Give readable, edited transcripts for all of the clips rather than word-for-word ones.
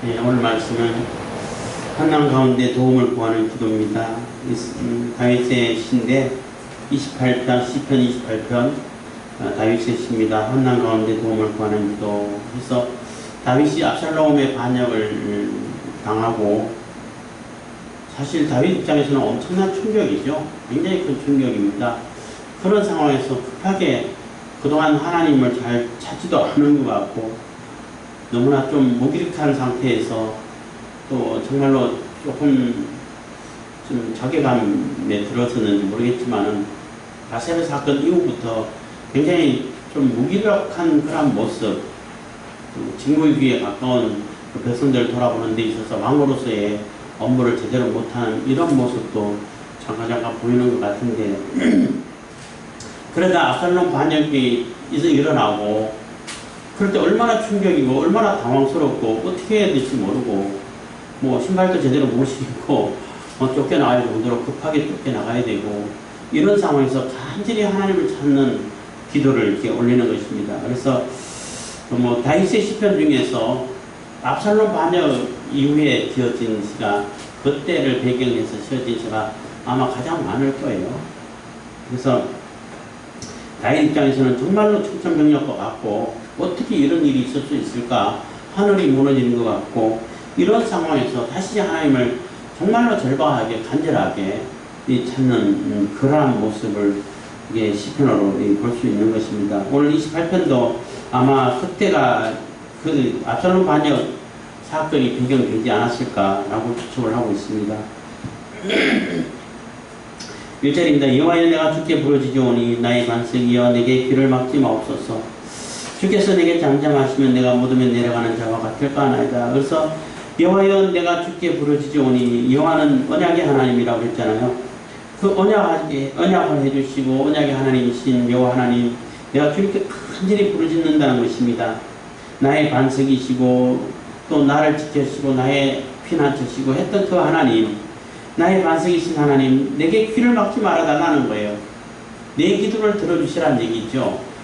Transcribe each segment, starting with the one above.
네, 오늘 말씀은 환난 가운데 도움을 구하는 기도입니다. 다윗의 시인데 28편, 시편 28편 다윗의 시입니다. 환난 가운데 도움을 구하는 기도. 그래서 다윗이 압살롬의 반역을 당하고, 사실 다윗 입장에서는 엄청난 충격이죠. 굉장히 큰 충격입니다. 그런 상황에서 급하게 그동안 하나님을 잘 찾지도 않은 것 같고, 너무나 좀 무기력한 상태에서 또 정말로 조금 좀 자괴감에 들어서는지 모르겠지만은 바세바 사건 이후부터 굉장히 좀 무기력한 그런 모습, 직무유기에 가까운 백성들을 돌아보는 데 있어서 왕으로서의 업무를 제대로 못하는 이런 모습도 잠깐 보이는 것 같은데, 그러다 압살롬 반역이 일어나고, 그럴 때 얼마나 충격이고 얼마나 당황스럽고 어떻게 해야 될지 모르고, 뭐 신발도 제대로 못 신고 쫓겨나갈 정도로 급하게 쫓겨나가야 되고, 이런 상황에서 간절히 하나님을 찾는 기도를 이렇게 올리는 것입니다. 그래서 뭐 다윗의 시편 중에서 압살롬 반역 이후에 지어진 시가, 그때를 배경해서 지어진 시가 아마 가장 많을 거예요. 그래서 다윗 입장에서는 정말로 청천벽력과 같고, 어떻게 이런 일이 있을 수 있을까, 하늘이 무너지는 것 같고, 이런 상황에서 다시 하나님을 정말로 절박하게 간절하게 찾는 그러한 모습을 시편으로 볼 수 있는 것입니다. 오늘 28편도 아마 그때가 그 압살롬 반역 사건이 배경되지 않았을까라고 추측을 하고 있습니다. 1절입니다. 여호와여, 내가 주께 부르짖으오니 나의 반석이여 내게 귀를 막지 마옵소서. 주께서 내게 잠잠하시면 내가 무덤에 내려가는 자와 같을까 하나이다. 그래서 여호와여, 내가 주께 부르짖으오니, 여호와는 언약의 하나님이라고 했잖아요. 그 언약을 해주시고 언약의 하나님이신 여호와 하나님, 내가 주님께 간절히 부르짖는다는 것입니다. 나의 반석이시고 또 나를 지켜주시고 나의 피난처시고 했던 그 하나님, 나의 반석이신 하나님, 내게 귀를 막지 말아달라는 거예요. 내 기도를 들어주시라는 얘기죠.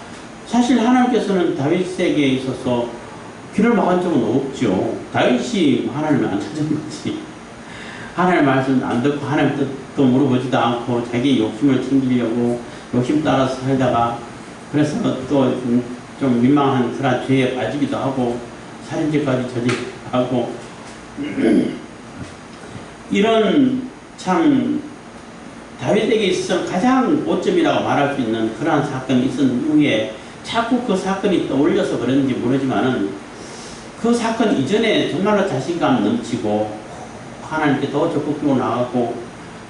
사실 하나님께서는 다윗에게 있어서 귀를 막은 적은 없죠. 다윗이 하나님을 안 찾은 거지. 하나님 말씀 안 듣고 하나님 뜻도 물어보지도 않고 자기 욕심을 챙기려고 욕심 따라서 살다가, 그래서 또 좀 민망한 그런 죄에 빠지기도 하고 살인죄까지 저지르기도 하고 이런 참 다윗에게 있어서 가장 오점이라고 말할 수 있는 그러한 사건이 있었는 이후에 자꾸 그 사건이 떠올려서 그런지 모르지만은, 그 사건 이전에 정말로 자신감 넘치고 하나님께 더 적극적으로 나가고,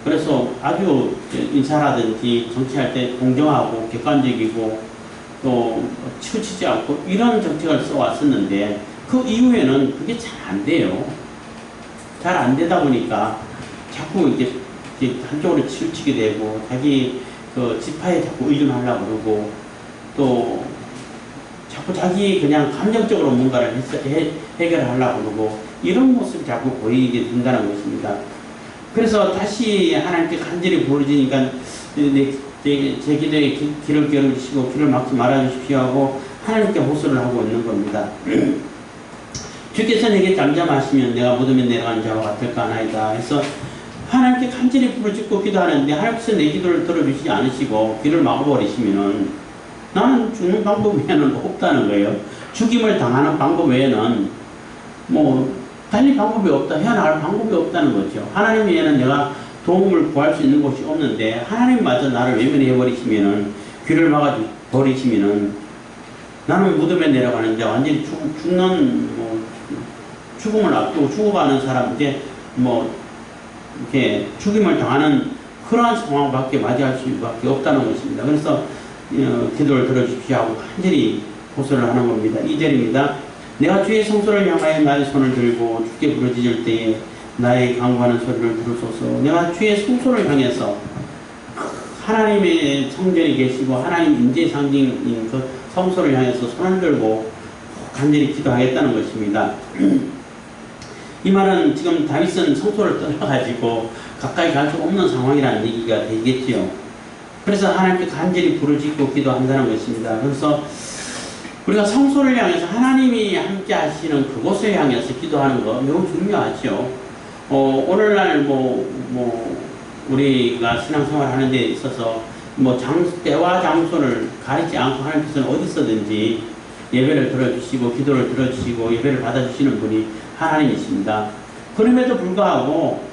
그래서 아주 인사라든지 정치할 때 공정하고 객관적이고 또 치우치지 않고 이런 정책을 써왔었는데, 그 이후에는 그게 잘 안 돼요. 잘 안 되다 보니까 자꾸 이게 한쪽으로 치우치게 되고, 자기 그 지파에 자꾸 의존하려고 그러고, 또 자꾸 자기 그냥 감정적으로 뭔가를 해결하려고 그러고, 이런 모습이 자꾸 보이게 된다는 것입니다. 그래서 다시 하나님께 간절히 부르짖으니까 제 기도에 귀를 열어주시고 귀를 막지 말아주십시오 하고 하나님께 호소를 하고 있는 겁니다. 주께서 내게 잠잠하시면 내가 무덤에 내려가는 자와 같을까 하나이다. 그래서 하나님께 간절히 부르짖고 기도하는데 하나님께서 내 기도를 들어주시지 않으시고 귀를 막아버리시면은 나는 죽는 방법 외에는 없다는 거예요. 죽임을 당하는 방법 외에는 뭐 달리 방법이 없다, 헤어나갈 방법이 없다는 거죠. 하나님 외에는 내가 도움을 구할 수 있는 곳이 없는데, 하나님마저 나를 외면해 버리시면은, 귀를 막아 버리시면은 나는 무덤에 내려가는 자, 완전히 죽는 죽음을 앞두고 죽어가는 사람한테 이렇게 죽임을 당하는 그러한 상황밖에 맞이할 수밖에 없다는 것입니다. 그래서 기도를 들어주십시오 하고 간절히 호소를 하는 겁니다. 2절입니다. 내가 주의 성소를 향하여 나의 손을 들고 주께 부르짖을 때에 나의 간구하는 소리를 들으소서. 내가 주의 성소를 향해서 하나님의 성전이 계시고 하나님 임재 상징인 그 성소를 향해서 손을 들고 간절히 기도하겠다는 것입니다. 이 말은 지금 다윗은 성소를 떠나가지고 가까이 갈 수 없는 상황이라는 얘기가 되겠지요. 그래서 하나님께 간절히 부르짖고 기도한다는 것입니다. 그래서 우리가 성소를 향해서 하나님이 함께 하시는 그곳을 향해서 기도하는 거 매우 중요하죠. 오늘날 우리가 신앙생활 하는 데 있어서 때와 장소를 가리지 않고 하나님께서는 어디서든지 예배를 들어주시고 기도를 들어주시고 예배를 받아주시는 분이 하나님이십니다. 그럼에도 불구하고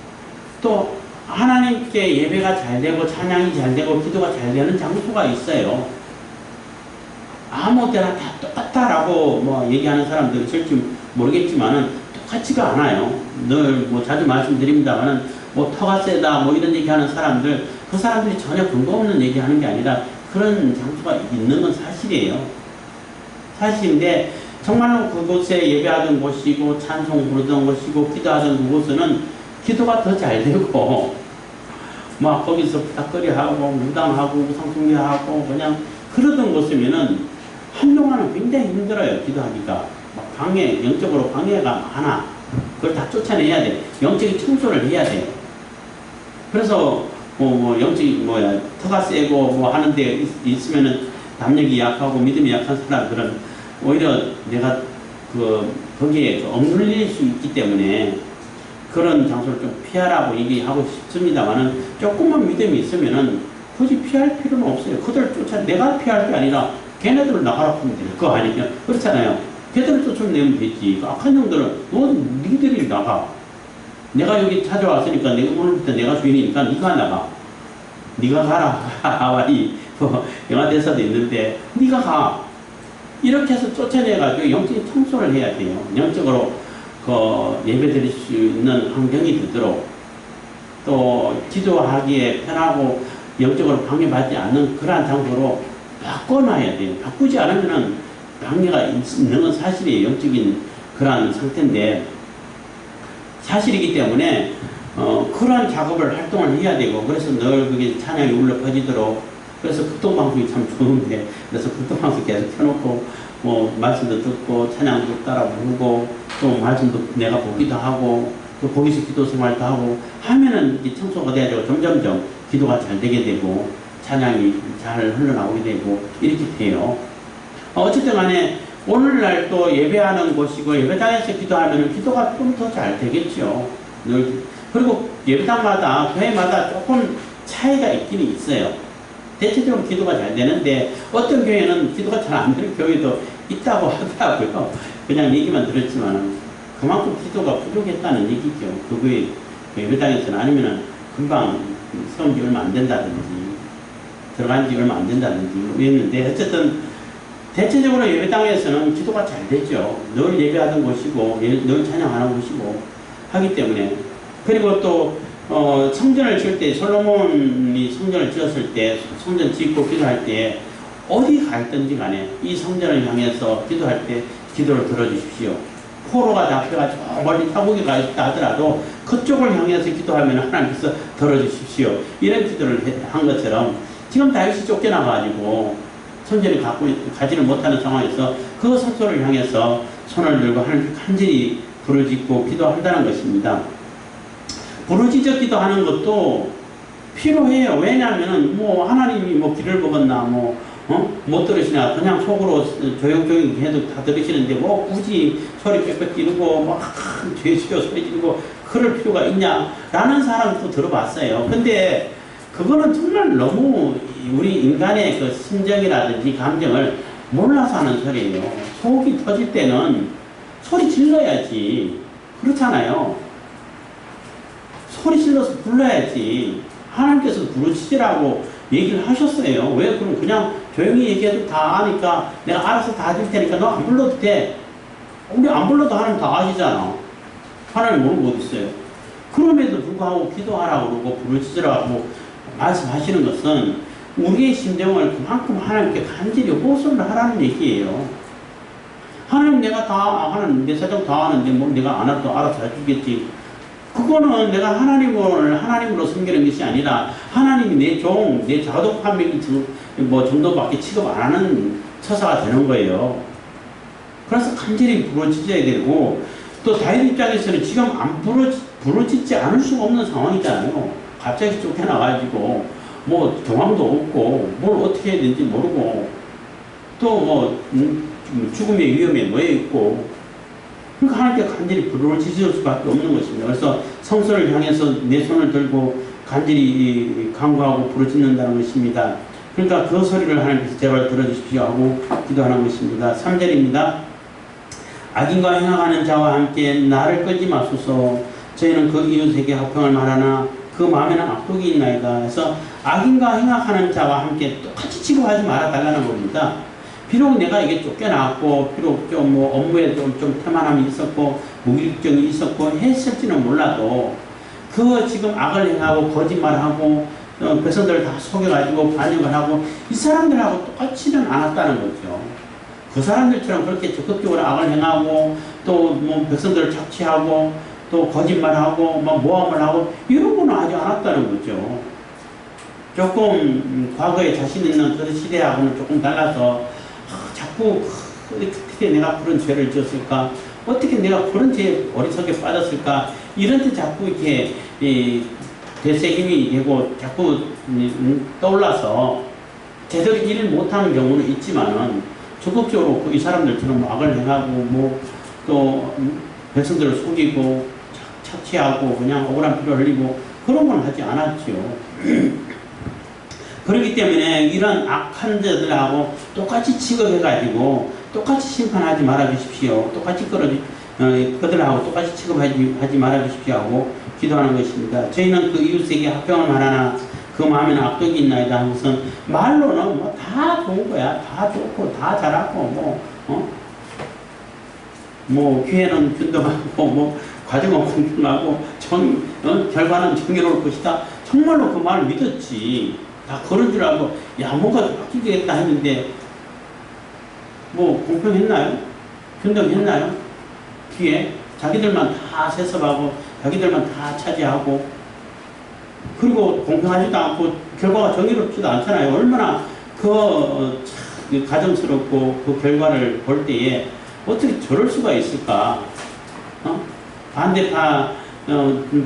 또 하나님께 예배가 잘 되고 찬양이 잘 되고 기도가 잘 되는 장소가 있어요. 아무 때나 다 똑같다라고 얘기하는 사람들이 있을지 모르겠지만은 똑같지가 않아요. 늘 자주 말씀드립니다만은 터가 세다 이런 얘기하는 사람들, 그 사람들이 전혀 근거 없는 얘기하는 게 아니라 그런 장소가 있는 건 사실이에요. 사실인데 정말로 그곳에 예배하던 곳이고 찬송 부르던 곳이고 기도하던 그곳은 기도가 더 잘 되고 거기서 부탁거리하고 무당하고 우상숭배하고 그냥 그러던 곳이면은 한동안은 굉장히 힘들어요. 기도하기가 영적으로 방해가 많아. 그걸 다 쫓아내야 돼. 영적인 청소를 해야 돼요. 그래서 터가 세고 하는데 있으면은 담력이 약하고 믿음이 약한 사람들은 오히려 내가 거기에 억눌릴 수 있기 때문에 그런 장소를 좀 피하라고 얘기하고 싶습니다만은 조금만 믿음이 있으면은 굳이 피할 필요는 없어요. 그들 내가 피할 게 아니라 걔네들을 나가라 하면 될 거 아니에요. 그렇잖아요. 걔들을 쫓아내면 되지. 악한 놈들은 니들이 나가. 내가 여기 찾아왔으니까 오늘부터 내가 주인이니까 니가 나가. 니가 가라. 하와이 영화 대사도 있는데 니가 가. 이렇게 해서 쫓아내가지고 영적인 청소를 해야 돼요. 영적으로 예배 드릴 수 있는 환경이 되도록 또 기도하기에 편하고 영적으로 방해받지 않는 그러한 장소로 바꿔놔야 돼요. 바꾸지 않으면은 방해가 있는 건 사실이에요. 영적인 그러한 상태인데 사실이기 때문에 그러한 작업을 활동을 해야 되고 그래서 늘 그게 찬양이 울려 퍼지도록 그래서 극동방송이 참 좋은데 그래서 극동방송 계속 켜놓고 말씀도 듣고 찬양도 따라 부르고 또 말씀도 내가 보기도 하고 또 거기서 기도 생활도 하고 하면은 이 청소가 돼가지고 점점점 기도가 잘 되게 되고 찬양이 잘 흘러나오게 되고 이렇게 돼요. 어쨌든 간에 오늘날 또 예배하는 곳이고 예배당에서 기도하면 기도가 좀 더 잘 되겠죠. 그리고 예배당마다 교회마다 조금 차이가 있기는 있어요. 대체적으로 기도가 잘 되는데 어떤 교회는 기도가 잘 안 되는 교회도 있다고 하더라고요. 그냥 얘기만 들었지만 그만큼 기도가 부족했다는 얘기죠. 그 교회 예배당에서는 아니면은 금방 세운 지 얼마 안 된다든지 들어간 지 얼마 안 된다든지 그랬는데 어쨌든 대체적으로 예배당에서는 기도가 잘 되죠. 늘 예배하던 곳이고 늘 찬양하는 곳이고 하기 때문에 그리고 또 성전을 지을 때 솔로몬이 성전을 지었을 때 성전 짓고 기도할 때 어디 가 있든지 간에 이 성전을 향해서 기도할 때 기도를 들어주십시오. 포로가 잡혀가지고 멀리 타국에 가 있다 하더라도 그쪽을 향해서 기도하면 하나님께서 들어주십시오. 이런 기도를 한 것처럼 지금 다윗이 쫓겨나가지고 성전을 가지를 못하는 상황에서 그 성소를 향해서 손을 들고 하나님께 간절히 부르짖고 기도한다는 것입니다. 부르짖어 기도하는 것도 필요해요. 왜냐하면은 하나님이 길을 먹었나 못 들으시나 그냥 속으로 조용조용 해도 다 들으시는데 굳이 소리 빽빽 지르고 죄수여 소리 지르고 그럴 필요가 있냐라는 사람도 들어봤어요. 근데 그거는 정말 너무 우리 인간의 그 심정이라든지 감정을 몰라서 하는 소리예요. 속이 터질 때는 소리 질러야지. 그렇잖아요. 소리 질러서 불러야지. 하나님께서 부르시라고 얘기를 하셨어요. 왜? 그럼 그냥 조용히 얘기해도 다 아니까 내가 알아서 다 해줄 테니까 너 안 불러도 돼. 우리 안 불러도 하나님 다 아시잖아. 하나님 모르는 거 어디 있어요. 그럼에도 불구하고 기도하라고 그러고 부르시라고 말씀하시는 것은 우리의 심정을 그만큼 하나님께 간절히 호소를 하라는 얘기예요. 하나님 하나님 내 사정 다 하는데 내가 안 해도 알아서 해주겠지. 그거는 내가 하나님으로 섬기는 것이 아니라 하나님이 내 자독 한 명이 정도밖에 취급 안 하는 처사가 되는 거예요. 그래서 간절히 부르짖어야 되고 또 다윗 입장에서는 지금 안 부르짖지 않을 수가 없는 상황이잖아요. 갑자기 쫓겨나가지고 경황도 없고 뭘 어떻게 해야 되는지 모르고 또 죽음의 위험에 놓여 있고, 그러니까 하나님께 간절히 부르짖을 수밖에 없는 것입니다. 그래서 성소를 향해서 내 손을 들고 간절히 간구하고 부르짖는다는 것입니다. 그러니까 그 소리를 하나님께서 제발 들어주십시오 하고 기도하는 것입니다. 3절입니다. 악인과 행악하는 자와 함께 나를 끌지 마소서. 저희는 그 이웃에게 화평을 말하나 그 마음에는 악독이 있나이다. 그래서 악인과 행악하는 자와 함께 똑같이 취급하지 말아달라는 겁니다. 비록 내가 이게 쫓겨나왔고, 비록 좀 뭐 업무에 좀 태만함이 있었고, 무기력증이 있었고 했을지는 몰라도, 그 지금 악을 행하고 거짓말하고 백성들을 다 속여가지고 반역을 하고 이 사람들하고 똑같지는 않았다는 거죠. 그 사람들처럼 그렇게 적극적으로 악을 행하고 또 뭐 백성들을 착취하고 또 거짓말하고 막 모함을 하고 이런 거는 하지 않았다는 거죠. 조금 과거에 자신 있는 그 시대하고는 조금 달라서 자꾸 어떻게 내가 그런 죄를 지었을까, 어떻게 내가 그런 죄에 어리석게 빠졌을까, 이런 데 자꾸 이렇게 되새김이 되고 자꾸 떠올라서 제대로 일을 못하는 경우는 있지만은 적극적으로 이 사람들처럼 악을 행하고 뭐 또 백성들을 속이고 착취하고 그냥 억울한 피를 흘리고 그런 건 하지 않았죠. 그렇기 때문에 이런 악한 자들하고 똑같이 취급해가지고 똑같이 심판하지 말아주십시오. 똑같이 그들하고 똑같이 취급하지 말아주십시오 하고 기도하는 것입니다. 저희는 그 이웃에게 화평을 말하나 그 마음에는 악독이 있나이다 하면서 말로는 뭐 다 좋은 거야. 다 좋고 다 잘하고 뭐 기회는 균등하고 뭐 과정은 공평하고 결과는 정의로울 것이다. 정말로 그 말을 믿었지. 다 그런 줄 알고 야 뭐가 바뀌겠다 했는데 뭐 공평했나요? 균등했나요? 뒤에 자기들만 다 세습하고 자기들만 다 차지하고 그리고 공평하지도 않고 결과가 정의롭지도 않잖아요. 얼마나 가정스럽고 그 결과를 볼 때에 어떻게 저럴 수가 있을까? 반대파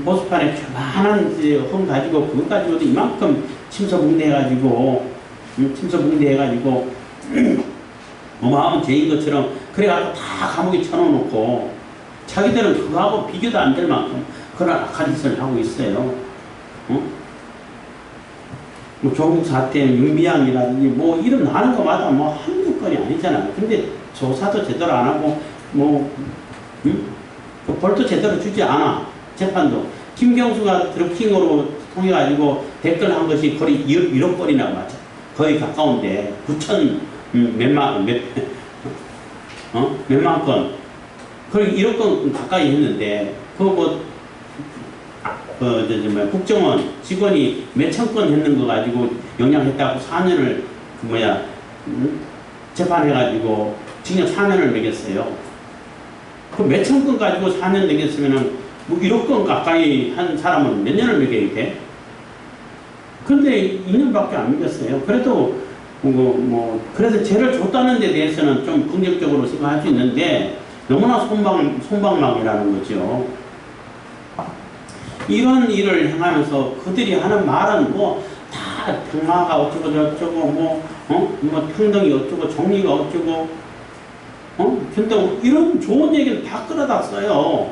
보수판에 편안한 험 가지고 그것 가지고도 이만큼 침소붕대해가지고 어마어마한 죄인 것처럼 그래가지고 다 감옥에 쳐넣어놓고 자기들은 그거하고 비교도 안 될 만큼 그런 악한 짓을 하고 있어요. 뭐 조국 사태, 윤미향이라든지 뭐 이름 나는 거마다 뭐 한두 건이 아니잖아요. 근데 조사도 제대로 안 하고 그 벌도 제대로 주지 않아. 재판도. 김경수가 드루킹으로 통해가지고 댓글 한 것이 거의 1억 건이나 맞아. 거의 가까운데 9천 몇만 건. 거의 1억 건 가까이 했는데 국정원 직원이 몇천 건 했는 거 가지고 영향했다고 4년을 재판해가지고 징역 4년을 매겼어요. 그 몇천 건 가지고 4년 매겼으면은 뭐 1억 건 가까이 한 사람은 몇 년을 매겨야 돼? 근데 2년밖에 안 매겼어요. 그래도 그래서 죄를 줬다는 데 대해서는 좀 긍정적으로 생각할 수 있는데 너무나 손방망이라는 거죠. 이런 일을 행하면서 그들이 하는 말은 뭐 다 평화가 어쩌고 저쩌고 뭐 평등이 어쩌고 정의가 어쩌고 균등 이런 좋은 얘기를 다 끌어다 써요.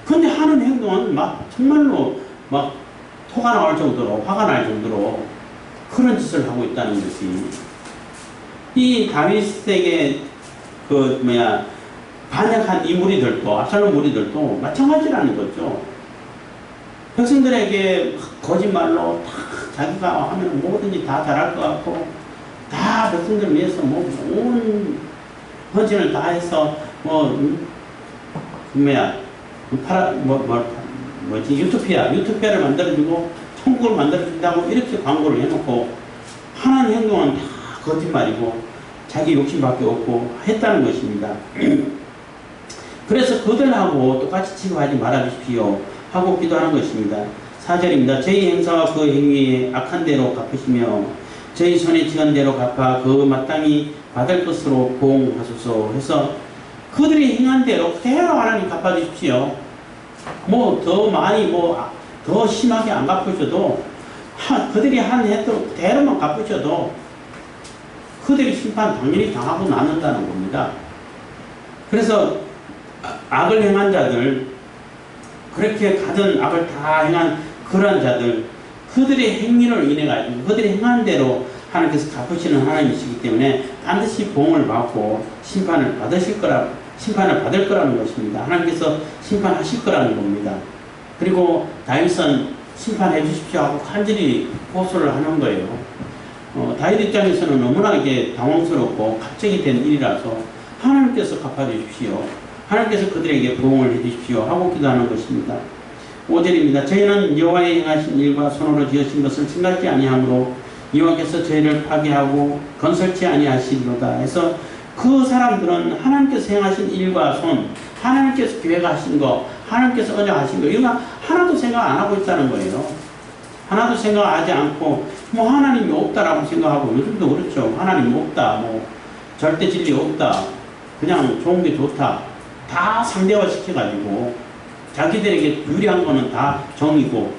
근데 하는 행동은 막 정말로 막 토가 나올 정도로 화가 날 정도로 그런 짓을 하고 있다는 것이 이 다윗에게 반역한 이 무리들도 압살롬 무리들도 마찬가지라는 거죠. 백성들에게 거짓말로 다 자기가 하면 뭐든지 다 잘할 것 같고 다 백성들을 위해서 온 헌신을 다 해서 유토피아를 만들어주고 천국을 만들어준다고 이렇게 광고를 해놓고 하는 행동은 다 거짓말이고 자기 욕심밖에 없고 했다는 것입니다. 그래서 그들하고 똑같이 취급하지 말아주십시오 하고 기도하는 것입니다. 4절입니다. 저희 행사와 그 행위에 악한 대로 갚으시며 저희 손에 지은 대로 갚아 그 마땅히 받을 것으로 보응하소서 해서 그들이 행한 대로 그대로 하나님 갚아주십시오. 더 많이 더 심하게 안 갚으셔도 그들이 한 해도 그대로만 갚으셔도 그들이 심판 당연히 당하고 남는다는 겁니다. 그래서 악을 행한 자들, 그렇게 가진 악을 다 행한 그런 자들, 그들의 행위를 인해 가지고 그들이 행한 대로 하나님께서 갚으시는 하나님이시기 때문에 반드시 보응을 받고 심판을 받을 거라는 것입니다. 하나님께서 심판하실 거라는 겁니다. 그리고 다윗은 심판해 주십시오 하고 간절히 호소를 하는 거예요. 다윗 입장에서는 너무나 이게 당황스럽고 갑자기 된 일이라서 하나님께서 갚아주십시오. 하나님께서 그들에게 보응을 해주십시오 하고 기도하는 것입니다. 5절입니다. 저희는 여호와의 행하신 일과 손으로 지으신 것을 생각지 아니하므로 여호와께서 저희를 파괴하고 건설치 아니하시리로다 해서 그 사람들은 하나님께서 행하신 일과 손, 하나님께서 계획하신 거, 하나님께서 언약하신 거 이런 거 하나도 생각 안 하고 있다는 거예요. 하나도 생각하지 않고 뭐 하나님이 없다라고 생각하고 요즘도 그렇죠. 하나님 없다, 뭐 절대 진리 없다, 그냥 좋은 게 좋다, 다 상대화 시켜가지고 자기들에게 유리한 거는 다 정이고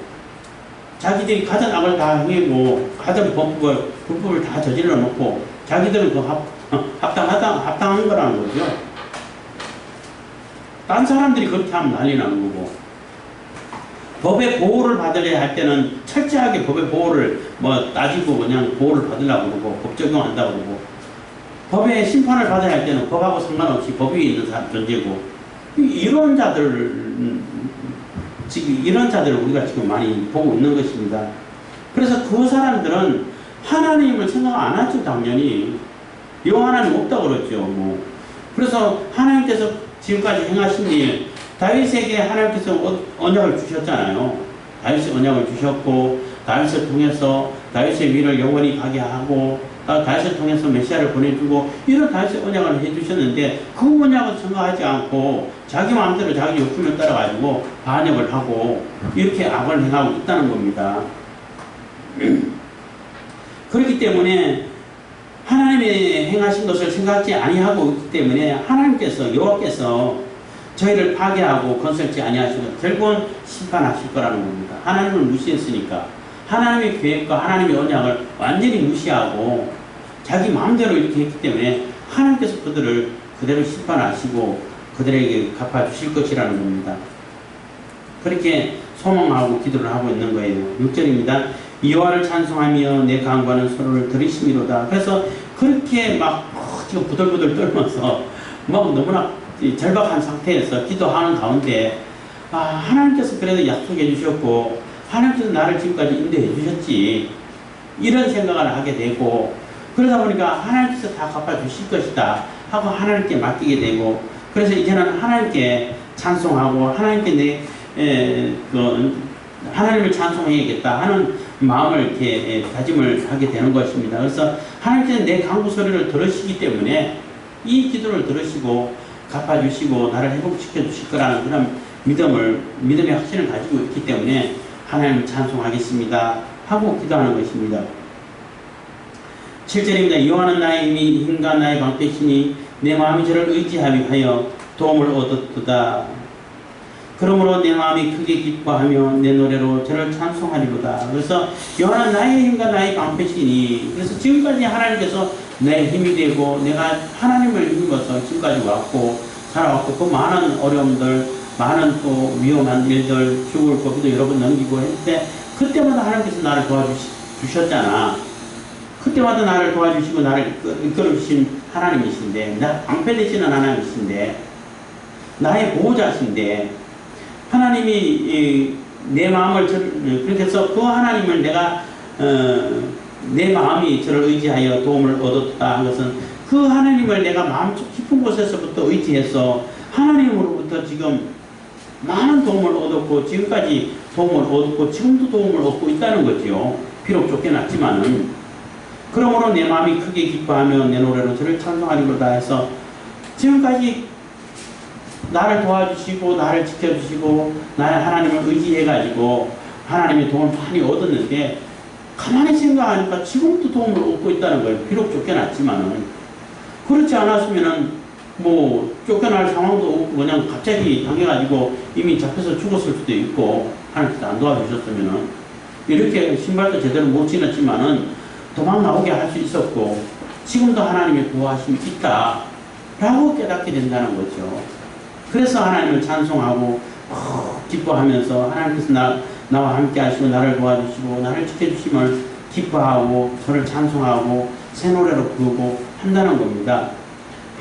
자기들이 가진 악을 다 행하고 가진 불법을 다 저질러 놓고 자기들은 그 합당한 거라는 거죠. 딴 사람들이 그렇게 하면 난리 나는 거고, 법의 보호를 받으려 할 때는 철저하게 법의 보호를 뭐 따지고 그냥 보호를 받으려고 그러고 법 적용한다고 그러고, 법의 심판을 받아야 할 때는 법하고 상관없이 법 위에 있는 사람 존재고, 이런 자들을 우리가 지금 많이 보고 있는 것입니다. 그래서 그 사람들은 하나님을 생각 안 하죠. 당연히 여호와 하나님 없다고 그랬죠. 뭐 그래서 하나님께서 지금까지 행하신 일, 다윗에게 하나님께서 언약을 주셨잖아요. 다윗의 언약을 주셨고 다윗을 통해서 다윗의 위를 영원히 가게 하고 다윗을 통해서 메시아를 보내주고 이런 다윗의 언약을 해주셨는데 그 언약을 생각하지 않고 자기 마음대로 자기 욕심을 따라가지고 반역을 하고 이렇게 악을 행하고 있다는 겁니다. 그렇기 때문에 하나님의 행하신 것을 생각지 아니하고 있기 때문에 하나님께서 여호와께서 저희를 파괴하고 건설지 아니하시고 결국은 심판하실 거라는 겁니다. 하나님을 무시했으니까 하나님의 계획과 하나님의 언약을 완전히 무시하고 자기 마음대로 이렇게 했기 때문에 하나님께서 그들을 그대로 심판하시고 그들에게 갚아주실 것이라는 겁니다. 그렇게 소망하고 기도를 하고 있는 거예요. 6절입니다. 여호와를 찬송하며 내 강구하는 소리를 들으심이로다. 그래서 그렇게 막 지금 부들부들 떨면서 막 너무나 절박한 상태에서 기도하는 가운데 하나님께서 그래도 약속해 주셨고 하나님께서 나를 지금까지 인도해 주셨지 이런 생각을 하게 되고 그러다 보니까 하나님께서 다 갚아주실 것이다 하고 하나님께 맡기게 되고 그래서 이제는 하나님께 찬송하고 하나님께 하나님을 찬송해야겠다 하는 마음을 이렇게 다짐을 하게 되는 것입니다. 그래서 하나님께서 내 간구 소리를 들으시기 때문에 이 기도를 들으시고 갚아주시고 나를 회복시켜 주실 거라는 그런 믿음의 확신을 가지고 있기 때문에 하나님을 찬송하겠습니다 하고 기도하는 것입니다. 7절입니다. 여호와는 나의 힘과 나의 방패시니 내 마음이 저를 의지하여 도움을 얻었도다. 그러므로 내 마음이 크게 기뻐하며 내 노래로 저를 찬송하리로다. 그래서 여호와는 나의 힘과 나의 방패시니 그래서 지금까지 하나님께서 내 힘이 되고 내가 하나님을 힘입어서 지금까지 왔고 살아왔고 그 많은 어려움들 많은 또 위험한 일들 죽을 고비도 여러 번 넘기고 했는데 그때마다 하나님께서 나를 도와주셨잖아. 그때마다 나를 도와주시고 나를 이끌어주신 하나님이신데 나 방패 되시는 하나님이신데 나의 보호자신데 하나님이 내 마음을 그렇게 해서 그 하나님을 내가 내 마음이 저를 의지하여 도움을 얻었다 한 것은 그 하나님을 내가 마음속 깊은 곳에서부터 의지해서 하나님으로부터 지금 많은 도움을 얻었고 지금까지 도움을 얻었고 지금도 도움을 얻고 있다는 거지요. 비록 쫓겨났지만은 그러므로 내 마음이 크게 기뻐하며 내 노래로 저를 찬송하리로다 해서 지금까지 나를 도와주시고 나를 지켜주시고 나의 하나님을 의지해가지고 하나님의 도움을 많이 얻었는데 가만히 생각하니까 지금도 도움을 얻고 있다는 거예요. 비록 쫓겨났지만은 그렇지 않았으면은 뭐 쫓겨날 상황도 없고 그냥 갑자기 당해가지고 이미 잡혀서 죽었을 수도 있고 하나님께서 안 도와주셨으면은 이렇게 신발도 제대로 못 신었지만은 도망 나오게 할 수 있었고 지금도 하나님의 보호하심이 있다 라고 깨닫게 된다는 거죠. 그래서 하나님을 찬송하고 기뻐하면서 하나님께서 나와 함께 하시고 나를 도와주시고 나를 지켜주심을 기뻐하고 저를 찬송하고 새 노래로 부르고 한다는 겁니다.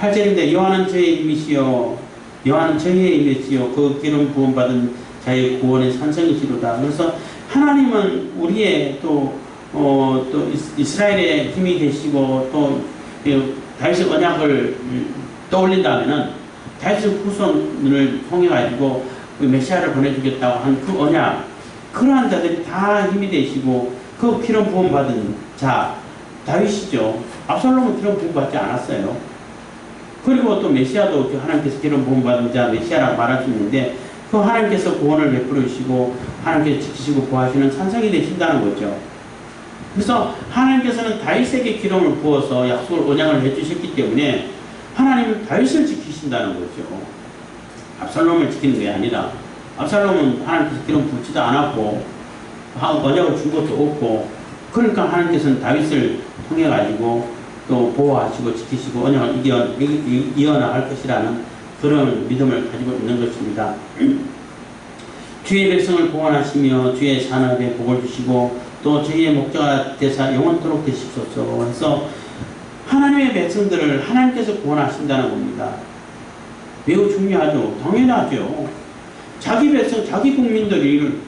8절인데 여호와는 저의 힘이시여 여호와는 저의 힘이시여 그 기름 부음 받은 자의 구원의 산성이시로다. 그래서 하나님은 우리의 또 이스라엘의 힘이 되시고 또 다윗의 언약을 떠올린다면은 다윗의 후손을 통해 가지고 메시아를 보내주겠다고 한 그 언약, 그러한 자들이 다 힘이 되시고 그 기름 부음 받은 자 다윗이죠. 압살롬은 기름 부음 받지 않았어요. 그리고 또 메시아도 하나님께서 기름 부음 받은 자 메시아라고 말할 수 있는데 그 하나님께서 구원을 베풀어 주시고 하나님께서 지키시고 보호하시는 찬성이 되신다는 거죠. 그래서 하나님께서는 다윗에게 기름을 부어서 약속을 언약을 해주셨기 때문에 하나님은 다윗을 지키신다는 거죠. 압살롬을 지키는 게 아니라 압살롬은 하나님께서 기름 부지도 않았고 언약을 준 것도 없고 그러니까 하나님께서는 다윗을 통해 가지고 또 보호하시고 지키시고 언약을 이어나갈 것이라는 그런 믿음을 가지고 있는 것입니다. 주의 백성을 보호하시며 주의 산업에 복을 주시고 또 저희의 목자가 되사 영원토록 되십소서. 그래서 하나님의 백성들을 하나님께서 구원하신다는 겁니다. 매우 중요하죠. 당연하죠. 자기 백성, 자기 국민들이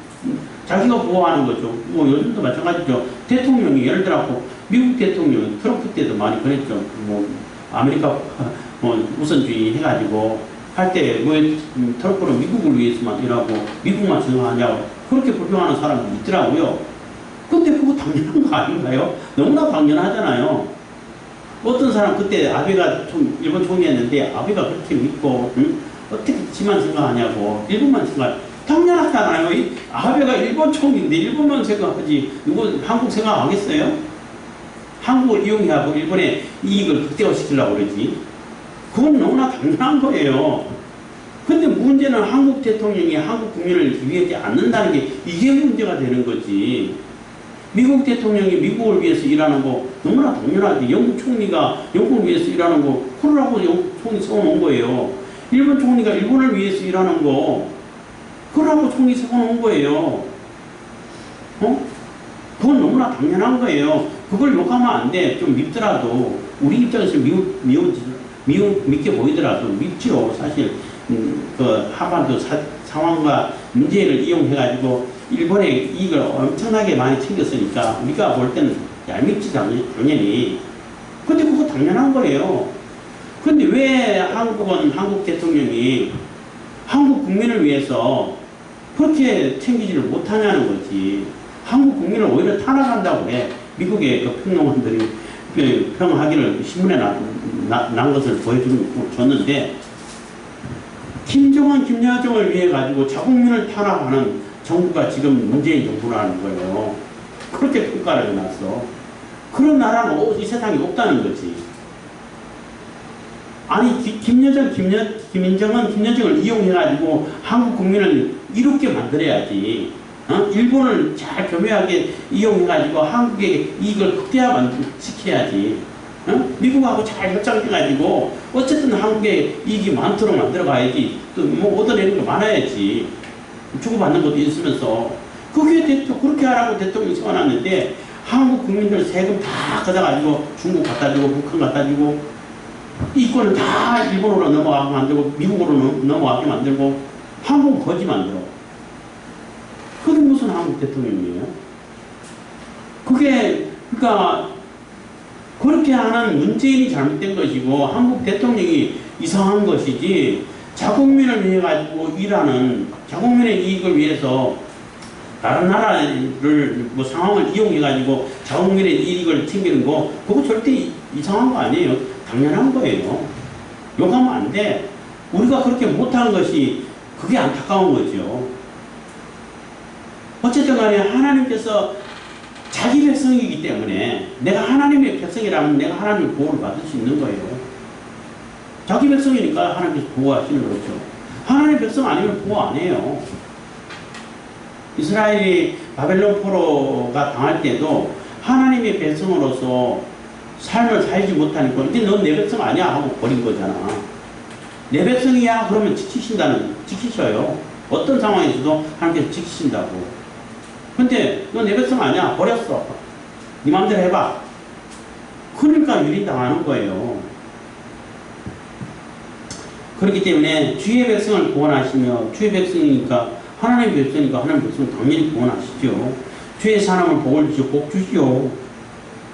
자기가 보호하는 거죠. 뭐 요즘도 마찬가지죠. 대통령이 예를 들어 미국 대통령 트럼프 때도 많이 그랬죠. 뭐 아메리카 우선주의 해가지고 할 때 왜 트럼프는 미국을 위해서만 일하고 미국만 생각하냐고 그렇게 불평하는 사람도 있더라고요. 근데 그거 당연한 거 아닌가요? 너무나 당연하잖아요. 어떤 사람 그때 아베가 일본 총리였는데 아베가 그렇게 믿고 어떻게 지만 생각하냐고 일본만 생각 당연하잖아요. 아베가 일본 총리인데 일본만 생각하지 누구 한국 생각하겠어요? 한국을 이용해하고 일본의 이익을 극대화시키려고 그러지. 그건 너무나 당연한 거예요. 근데 문제는 한국 대통령이 한국 국민을 위하지 않는다는 게 이게 문제가 되는 거지. 미국 대통령이 미국을 위해서 일하는 거 너무나 당연하지. 영국 총리가 영국을 위해서 일하는 거 그러라고 영국 총리 세워놓은 거예요. 일본 총리가 일본을 위해서 일하는 거 그러라고 총리 세워놓은 거예요. 그건 너무나 당연한 거예요. 그걸 욕하면 안 돼. 좀 밉더라도 우리 입장에서 밉게 보이더라도 밉지요. 사실 그 하반도 상황과 문제를 이용해가지고 일본의 이익을 엄청나게 많이 챙겼으니까 우리가 볼 때는 얄밉지 당연히. 근데 그거 당연한 거예요. 근데 왜 한국은 한국 대통령이 한국 국민을 위해서 그렇게 챙기지를 못하냐는 거지. 한국 국민을 오히려 탄압한다고 해. 미국의 그 평론가들이 그 평하기를 신문에 난 것을 보여줬는데 김정은, 김여정을 위해 가지고 자국민을 탄압하는 정부가 지금 문재인 정부라는 거예요. 그렇게 평가를 해놨어. 그런 나라는 이 세상에 없다는 거지. 아니 김여정은 김여정을 이용해가지고 한국 국민을 이롭게 만들어야지. 일본을 잘 교묘하게 이용해가지고 한국의 이익을 극대화시켜야지. 미국하고 잘 협상해가지고 어쨌든 한국의 이익이 많도록 만들어가야지. 또 뭐 얻어내는 거 많아야지. 주고받는 것도 있으면서 그렇게 하라고 대통령이 세워놨는데 한국 국민들 세금 다 걷어가지고 중국 갖다 주고 북한 갖다 주고 이권을 다 일본으로 넘어가게 만들고 미국으로 넘어가게 만들고 한국 거지 만들어. 그게 무슨 한국 대통령이에요? 그러니까 그렇게 하는 문재인이 잘못된 것이고 한국 대통령이 이상한 것이지 자국민을 위해 가지고 일하는 자국민의 이익을 위해서 다른 나라를 뭐 상황을 이용해 가지고 자국민의 이익을 챙기는 거 그거 절대 이상한 거 아니에요. 당연한 거예요. 욕하면 안 돼. 우리가 그렇게 못하는 것이 그게 안타까운 거죠. 어쨌든 간에 하나님께서 자기 백성이기 때문에 내가 하나님의 백성이라면 내가 하나님의 보호를 받을 수 있는 거예요. 자기 백성이니까 하나님께서 보호하시는 거죠. 하나님의 백성 아니면 보호 안 해요. 이스라엘이 바벨론 포로가 당할 때도 하나님의 백성으로서 삶을 살지 못하니까 이게 넌 내 백성 아니야 하고 버린 거잖아. 내 백성이야 그러면 지키셔요. 어떤 상황에서도 하나님께서 지키신다고. 근데 너 내 백성 아니야 버렸어. 네 마음대로 해봐. 그러니까 유린당하는 거예요. 그렇기 때문에 주의 백성을 구원하시며, 주의 백성이니까 하나님의 백성이니까 하나님의 백성을 당연히 구원하시죠. 주의 사람을 복을 주시오. 복 주시오.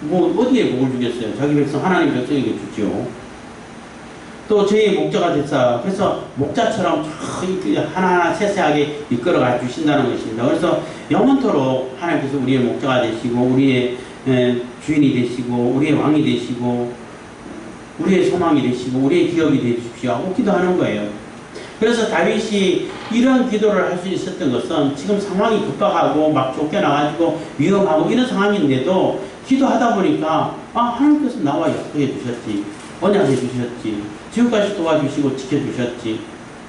뭐 어디에 복을 주겠어요? 자기 백성 하나님의 백성에게 주죠. 또 저희 목자가 됐어. 그래서 목자처럼 하나하나 세세하게 이끌어가 주신다는 것입니다. 그래서 영원토록 하나님께서 우리의 목자가 되시고, 우리의 주인이 되시고, 우리의 왕이 되시고, 우리의 소망이 되시고, 우리의 기업이 되십시오 하고 기도하는 거예요. 그래서 다윗이 이런 기도를 할 수 있었던 것은 지금 상황이 급박하고 막 쫓겨나가지고 위험하고 이런 상황인데도 기도하다 보니까 하나님께서 나와 약속해 주셨지, 언약해 주셨지, 지금까지 도와주시고 지켜주셨지,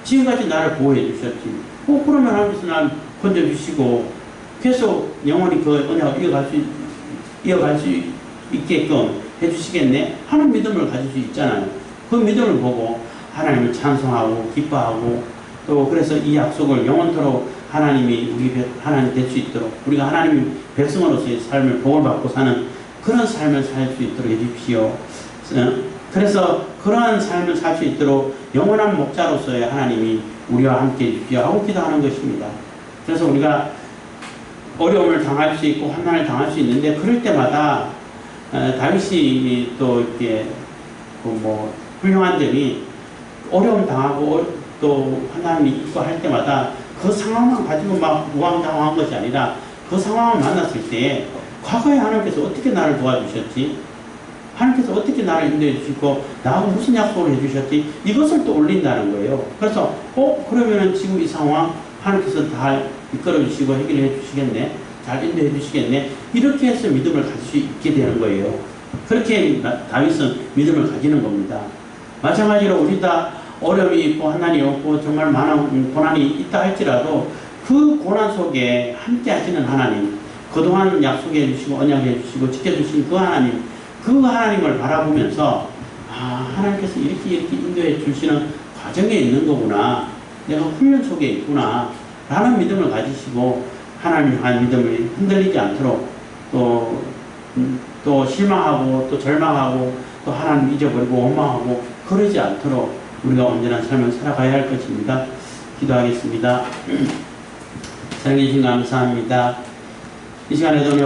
지금까지 나를 보호해 주셨지, 그러면 하나님께서 나를 건져주시고 계속 영원히 그 언약을 이어갈 수 있게끔 해주시겠네 하는 믿음을 가질 수 있잖아요. 그 믿음을 보고 하나님을 찬송하고 기뻐하고, 또 그래서 이 약속을 영원토록 하나님이 하나님 될 수 있도록, 우리가 하나님 백성으로서의 삶을 복을 받고 사는 그런 삶을 살 수 있도록 해주십시오. 그래서 그러한 삶을 살 수 있도록 영원한 목자로서의 하나님이 우리와 함께 해주십시오 하고 기도하는 것입니다. 그래서 우리가 어려움을 당할 수 있고 환난을 당할 수 있는데, 그럴 때마다 다윗이 또 이렇게 훌륭한 점이, 어려움 당하고 또 환난이 있고 할 때마다 그 상황만 가지고 막 우왕좌왕한 것이 아니라, 그 상황을 만났을 때 과거에 하나님께서 어떻게 나를 도와주셨지, 하나님께서 어떻게 나를 인도해 주시고 나하고 무슨 약속을 해주셨지, 이것을 또 올린다는 거예요. 그래서 그러면은 지금 이 상황 하나님께서 다 이끌어 주시고 해결해 주시겠네, 잘 인도해 주시겠네, 이렇게 해서 믿음을 가질 수 있게 되는 거예요. 그렇게 다윗은 믿음을 가지는 겁니다. 마찬가지로 우리 다 어려움이 있고 환난이 없고 정말 많은 고난이 있다 할지라도 그 고난 속에 함께 하시는 하나님, 그동안 약속해 주시고 언약해 주시고 지켜주신 그 하나님을 바라보면서 하나님께서 이렇게 인도해 주시는 과정에 있는 거구나, 내가 훈련 속에 있구나 라는 믿음을 가지시고, 하나님 향한 믿음을 흔들리지 않도록, 또 실망하고 또 절망하고 또 하나님 잊어버리고 원망하고 그러지 않도록 우리가 온전한 삶을 살아가야 할 것입니다. 기도하겠습니다. 사랑해 주신 감사합니다. 이 시간에도